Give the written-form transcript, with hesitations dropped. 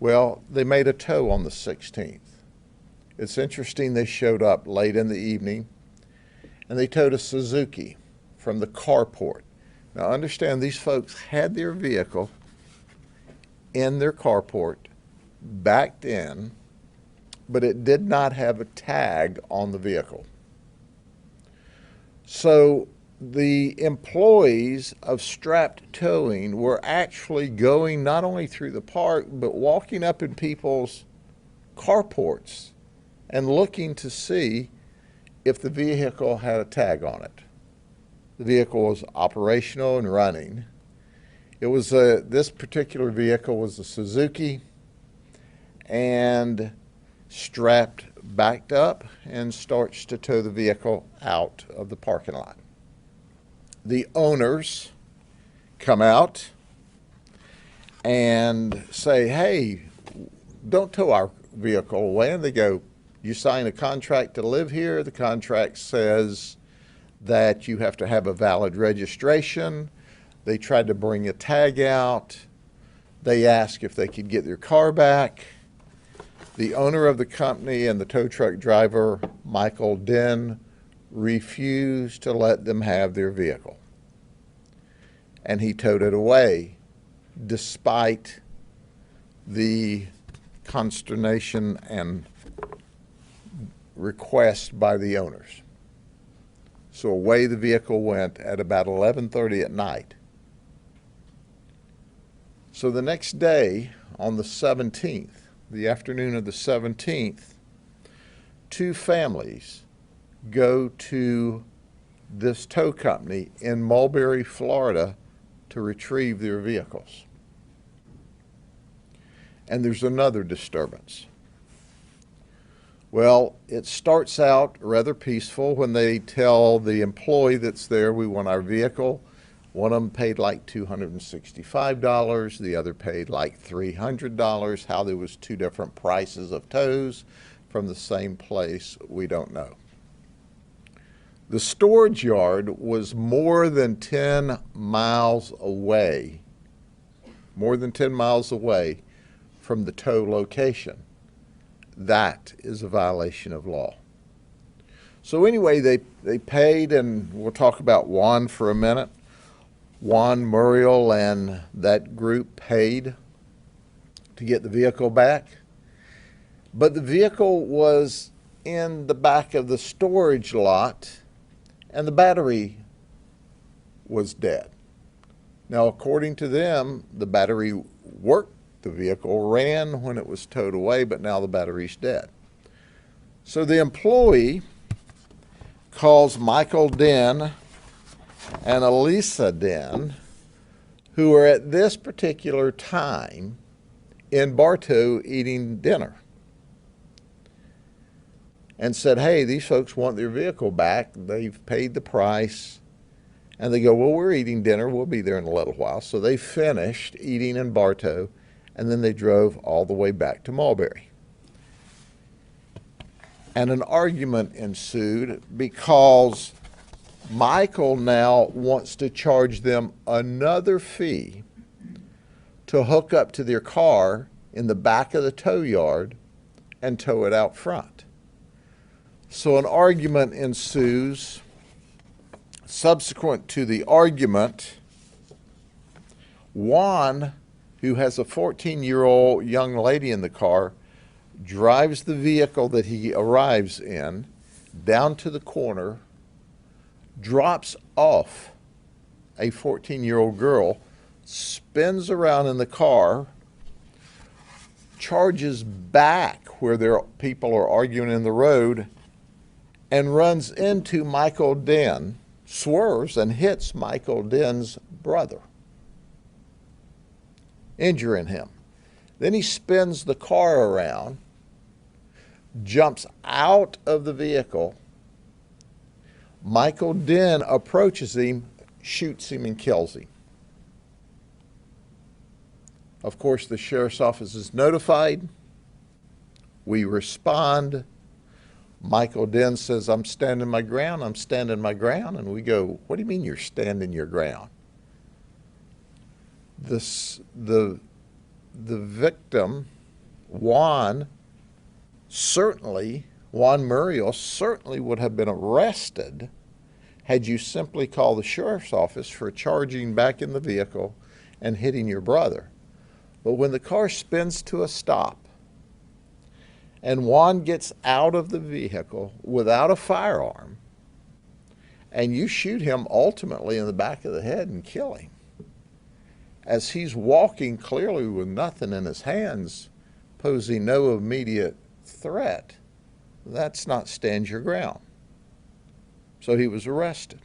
Well, they made a tow on the 16th. It's interesting, they showed up late in the evening and they towed a Suzuki from the carport. Now understand, these folks had their vehicle in their carport, backed in, but it did not have a tag on the vehicle. So the employees of Strapped Towing were actually going not only through the park, but walking up in people's carports and looking to see if the vehicle had a tag on it. The vehicle was operational and running. It was this particular vehicle was a Suzuki, and Strapped backed up and starts to tow the vehicle out of the parking lot. The owners come out and say, "Hey, don't tow our vehicle away." And they go, "You sign a contract to live here. The contract says that you have to have a valid registration." They tried to bring a tag out. They asked if they could get their car back. The owner of the company and the tow truck driver, Michael Den, refused to let them have their vehicle. And he towed it away despite the consternation and request by the owners. So away the vehicle went at about 11:30 at night. So the next day, on the 17th, the afternoon of the 17th, two families go to this tow company in Mulberry, Florida, to retrieve their vehicles. And there's another disturbance. Well, it starts out rather peaceful when they tell the employee that's there, "We want our vehicle." One of them paid like $265. The other paid like $300. How there was two different prices of tows from the same place, we don't know. The storage yard was more than 10 miles away, from the tow location. That is a violation of law. So anyway, they paid, and we'll talk about Juan for a minute. Juan Muriel and that group paid to get the vehicle back. But the vehicle was in the back of the storage lot, and the battery was dead. Now, according to them, the battery worked, the vehicle ran when it was towed away, but now the battery's dead. So the employee calls Michael Den and Elisa Den, who are at this particular time in Bartow eating dinner, and said, "Hey, these folks want their vehicle back. They've paid the price." And they go, "Well, we're eating dinner. We'll be there in a little while." So they finished eating in Bartow, and then they drove all the way back to Mulberry. And an argument ensued because Michael now wants to charge them another fee to hook up to their car in the back of the tow yard and tow it out front. So an argument ensues. Subsequent to the argument, Juan, who has a 14-year-old young lady in the car, drives the vehicle that he arrives in down to the corner, drops off a 14-year-old girl, spins around in the car, charges back where people are arguing in the road, and runs into Michael Den, swerves and hits Michael Den's brother, injuring him. Then he spins the car around, jumps out of the vehicle. Michael Den approaches him, shoots him, and kills him. Of course, the sheriff's office is notified. We respond. Michael Den says, "I'm standing my ground, I'm standing my ground." And we go, "What do you mean you're standing your ground?" The victim Juan Muriel certainly would have been arrested had you simply called the sheriff's office for charging back in the vehicle and hitting your brother. But when the car spins to a stop and Juan gets out of the vehicle without a firearm, and you shoot him ultimately in the back of the head and kill him, as he's walking clearly with nothing in his hands, posing no immediate threat, that's not stand your ground. So he was arrested.